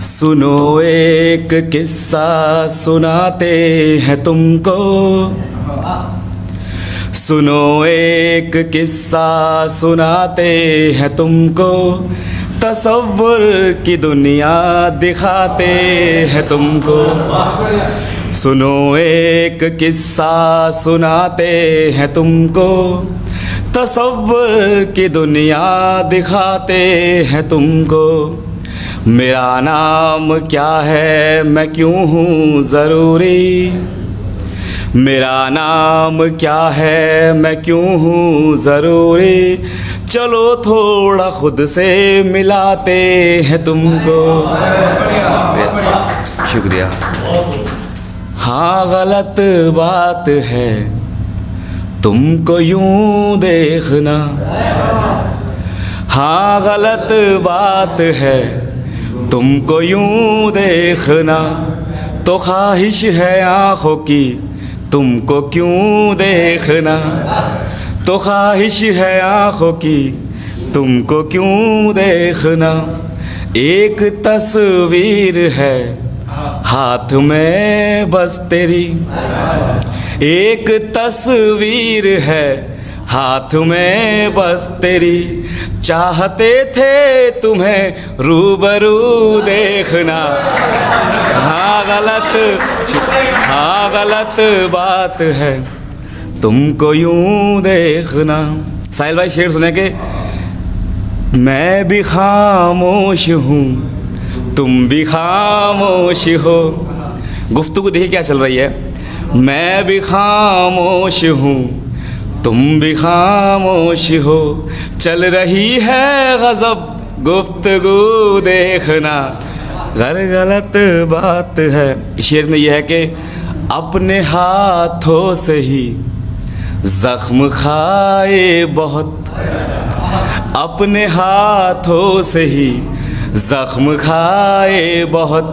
सुनो एक किस्सा सुनाते हैं तुमको, सुनो एक किस्सा सुनाते हैं तुमको, तसव्वुर की दुनिया दिखाते हैं तुमको। सुनो एक किस्सा सुनाते हैं तुमको, तसव्वुर की दुनिया दिखाते हैं तुमको। मेरा नाम क्या है, मैं क्यों हूँ ज़रूरी, मेरा नाम क्या है, मैं क्यों हूँ ज़रूरी, चलो थोड़ा खुद से मिलाते हैं तुमको। शुक्रिया। हाँ गलत बात है तुमको यूं देखना, हाँ गलत बात है तुमको यूं देखना, तो ख्वाहिश है आँखों की तुमको क्यों देखना, तो ख्वाहिश है आँखों की तुमको क्यों देखना। एक तस्वीर है हाथ में बस तेरी, एक तस्वीर है हाथ में बस तेरी, चाहते थे तुम्हें रूबरू देखना। हाँ गलत बात है तुमको यूं देखना। साहिल भाई शेर सुने के, मैं भी खामोश हूँ तुम भी खामोश हो। गुफ्तगू देखिए क्या चल रही है। मैं भी खामोश हूँ तुम भी खामोश हो, चल रही है गज़ब गुफ्तगू देखना। गलत बात है। शेर में यह है कि अपने हाथों से ही ज़ख्म खाए बहुत, अपने हाथों से ही ज़ख्म खाए बहुत,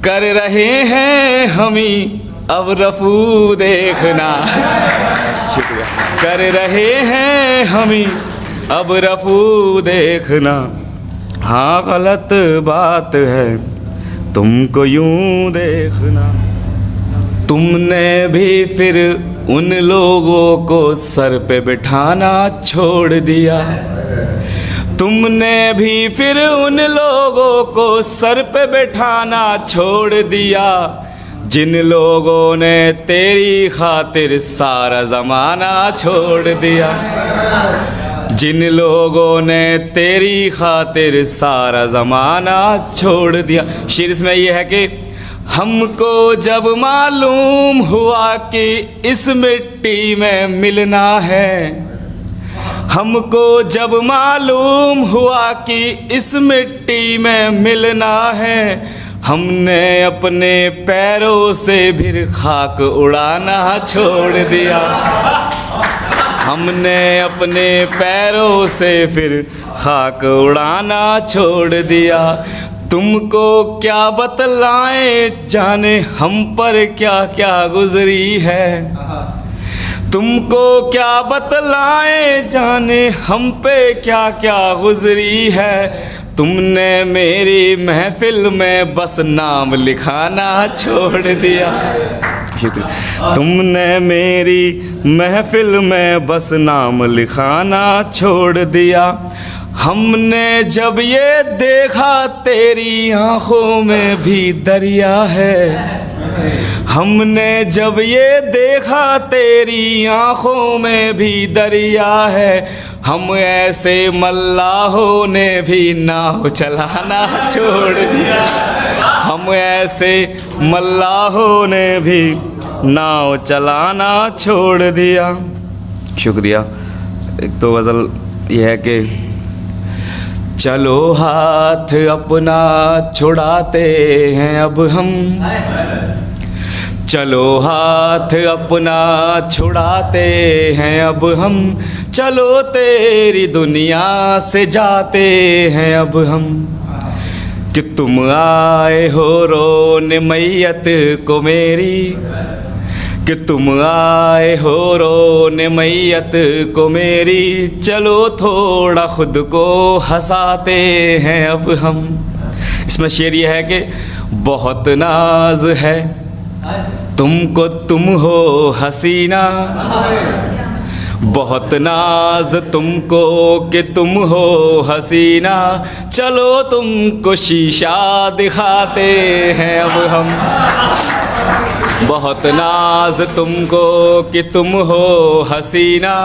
कर रहे हैं हम ही अब रफू देखना। शुक्रिया। कर रहे हैं हम ही अब रफू देखना। हाँ गलत बात है तुमको यूं देखना। तुमने भी फिर उन लोगों को सर पे बिठाना छोड़ दिया, तुमने भी फिर उन लोगों को सर पे बिठाना छोड़ दिया, जिन लोगों ने तेरी खातिर सारा ज़माना छोड़ दिया, जिन लोगों ने तेरी खातिर सारा ज़माना छोड़ दिया। शेर इसमें यह है कि हमको जब मालूम हुआ कि इस मिट्टी में मिलना है, हमको जब मालूम हुआ कि इस मिट्टी में मिलना है, हमने अपने पैरों से फिर खाक उड़ाना छोड़ दिया, हमने अपने पैरों से फिर खाक उड़ाना छोड़ दिया। तुमको क्या बतलाएं जाने हम पर क्या क्या गुजरी है, तुमको क्या बतलाएं जाने हम पे क्या क्या गुजरी है। तुमने मेरी महफिल में बस नाम लिखाना छोड़ दिया, तुमने मेरी महफिल में बस नाम लिखाना छोड़ दिया। हमने जब ये देखा तेरी आँखों में भी दरिया है, हमने जब ये देखा तेरी आँखों में भी दरिया है, हम ऐसे मल्लाहों ने भी नाव चलाना छोड़ दिया, हम ऐसे मल्लाहों ने भी नाव चलाना छोड़ दिया। शुक्रिया। एक तो गज़ल यह है कि चलो हाथ अपना छुड़ाते हैं अब हम, चलो हाथ अपना छुड़ाते हैं अब हम, चलो तेरी दुनिया से जाते हैं अब हम। कि तुम आए हो रोने मैयत को मेरी, कि तुम आए हो रोने मैयत को मेरी, चलो थोड़ा खुद को हंसाते हैं अब हम। इसमें शेर ये है कि बहुत नाज है तुमको तुम हो हसीना, बहुत नाज तुमको कि तुम हो हसीना, चलो तुमको शीशा दिखाते हैं अब हम। बहुत नाज तुमको कि तुम हो हसीना,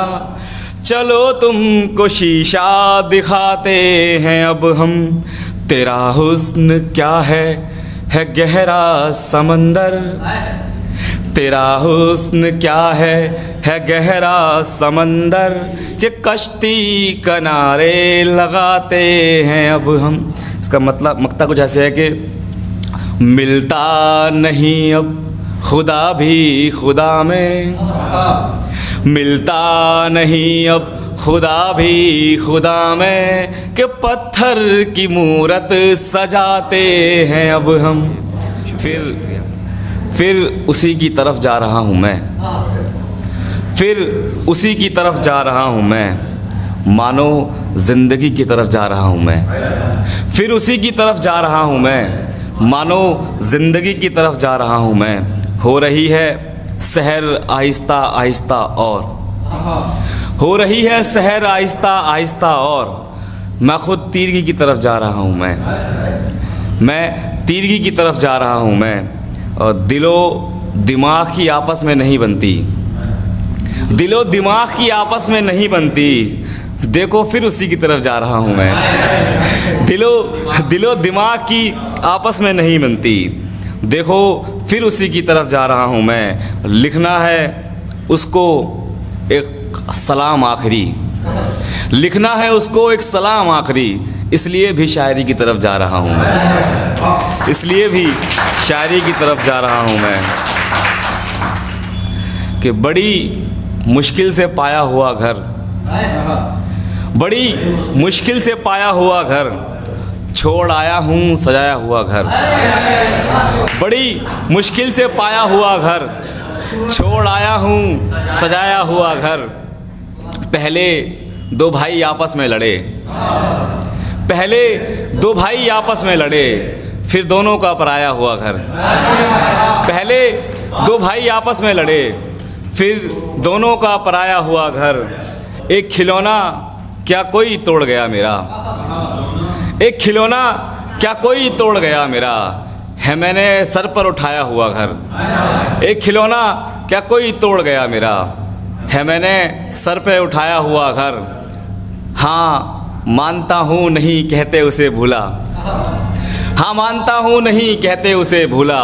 चलो तुमको शीशा दिखाते हैं अब हम। तेरा हुस्न क्या है गहरा समंदर, तेरा हुस्न क्या है गहरा समंदर, कि कश्ती किनारे लगाते हैं अब हम। इसका मतलब मक्ता कुछ ऐसे है कि मिलता नहीं अब खुदा भी खुदा में, मिलता नहीं अब खुदा भी खुदा में, कि पत्थर की मूरत सजाते हैं अब हम। फिर उसी की तरफ जा रहा हूँ मैं, फिर उसी की तरफ जा रहा हूँ मैं, मानो ज़िंदगी की तरफ जा रहा हूँ मैं। फिर उसी की तरफ जा रहा हूँ मैं, मानो ज़िंदगी की तरफ जा रहा हूँ मैं। हो रही है सहर आहिस्ता आहिस्ता और, हो रही है सहर आहिस्ता आहिस्ता और, मैं ख़ुद तीरगी की तरफ जा रहा हूँ मैं तीरगी की तरफ जा रहा हूँ मैं। और दिलो दिमाग की आपस में नहीं बनती, दिलो दिमाग की आपस में नहीं बनती, देखो फिर उसी की तरफ जा रहा हूँ मैं। दिलो दिमाग की आपस में नहीं बनती, देखो फिर उसी की तरफ जा रहा हूँ मैं। लिखना है उसको एक सलाम आखिरी, लिखना है उसको एक सलाम आखिरी, इसलिए भी शायरी की तरफ जा रहा हूँ मैं, इसलिए भी शायरी की तरफ जा रहा हूँ मैं। कि बड़ी मुश्किल से पाया हुआ घर, बड़ी मुश्किल से पाया हुआ घर, छोड़ आया हूँ सजाया हुआ घर। बड़ी मुश्किल से पाया हुआ घर, छोड़ आया हूँ सजाया हुआ घर। पहले दो भाई आपस में लड़े, पहले दो भाई आपस में लड़े, फिर दोनों का पराया हुआ घर। पहले दो भाई आपस में लड़े, फिर दोनों का पराया हुआ घर। एक खिलौना क्या कोई तोड़ गया मेरा, एक खिलौना क्या कोई तोड़ गया मेरा, है मैंने सर पर उठाया हुआ घर। एक खिलौना क्या कोई तोड़ गया मेरा, है मैंने सर पे उठाया हुआ घर। हाँ मानता हूँ नहीं कहते उसे भूला, हाँ मानता हूँ नहीं कहते उसे भूला,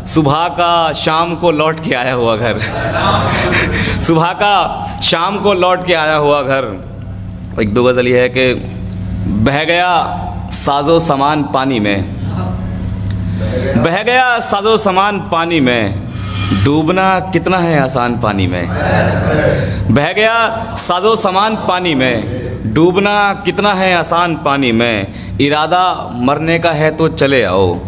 सुबह का शाम को लौट के आया हुआ घर। सुबह का शाम को लौट के आया हुआ घर। एक दो गज़ल ये है कि बह गया साजो सामान पानी में, बह गया साजो सामान पानी में, डूबना कितना है आसान पानी में। बह गया साजो सामान पानी में, डूबना कितना है आसान पानी में। इरादा मरने का है तो चले आओ,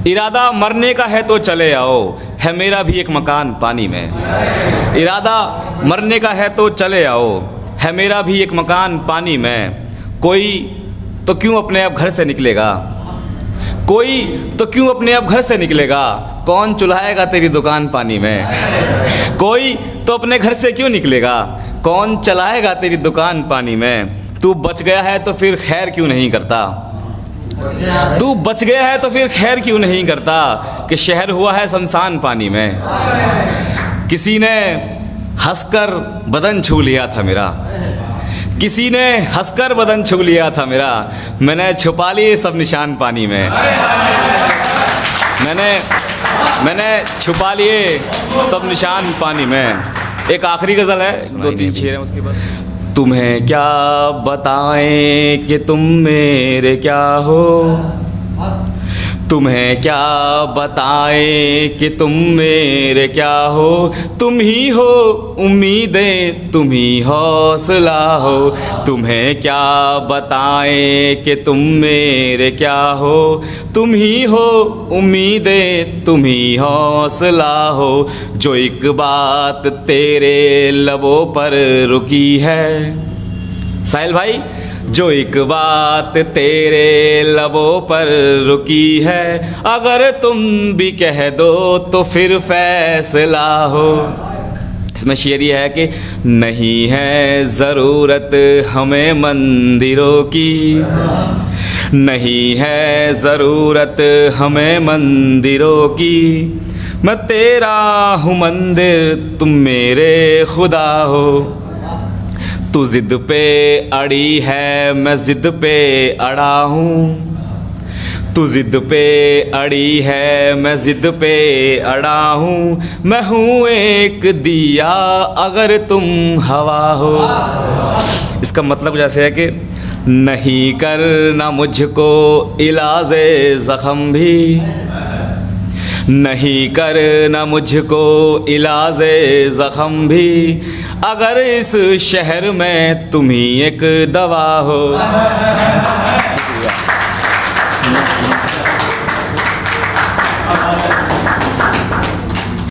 इरादा मरने का है तो चले आओ, है मेरा भी एक मकान पानी में। इरादा मरने का है तो चले आओ, है मेरा भी एक मकान पानी में। कोई तो क्यों अपने आप घर से निकलेगा, कोई तो क्यों अपने आप घर से निकलेगा, कौन चुलाएगा तेरी दुकान पानी में। कोई तो अपने घर से क्यों निकलेगा, कौन चलाएगा तेरी दुकान पानी में। तू बच गया है तो फिर खैर क्यों नहीं करता, तू बच गया है तो फिर खैर क्यों नहीं करता, कि शहर हुआ है शमशान पानी में। किसी ने हंसकर बदन छू लिया था मेरा, किसी ने हंसकर बदन छू लिया था मेरा, मैंने छुपा लिए सब निशान पानी में। मैंने छुपा लिए सब निशान पानी में। एक आखिरी गज़ल है, दो तीन शेर हैं उसके बाद। तुम्हें क्या बताएं कि तुम मेरे क्या हो, तुम्हें क्या बताएं कि तुम मेरे क्या हो। तुम ही हो उम्मीदें, तुम ही हौसला हो, तुम्हें क्या बताएं कि तुम मेरे क्या हो। तुम ही हो उम्मीदें, तुम ही हौसला हो, जो एक बात तेरे लबों पर रुकी है। साहिल भाई, जो एक बात तेरे लबों पर रुकी है, अगर तुम भी कह दो तो फिर फैसला हो। इसमें शेर ये है कि नहीं है ज़रूरत हमें मंदिरों की, नहीं है ज़रूरत हमें मंदिरों की, मैं तेरा हूँ मंदिर तुम मेरे खुदा हो। तू ज़िद पे अड़ी है मैं ज़िद पे अड़ा हूँ, तू ज़िद पे अड़ी है मैं ज़िद पे अड़ा हूँ, मैं हूँ एक दिया अगर तुम हवा हो। इसका मतलब जैसे है कि नहीं करना मुझको इलाज़े ज़ख़म भी, नहीं करना मुझको इलाज़े ज़ख़म भी, अगर इस शहर में तुम ही एक दवा हो।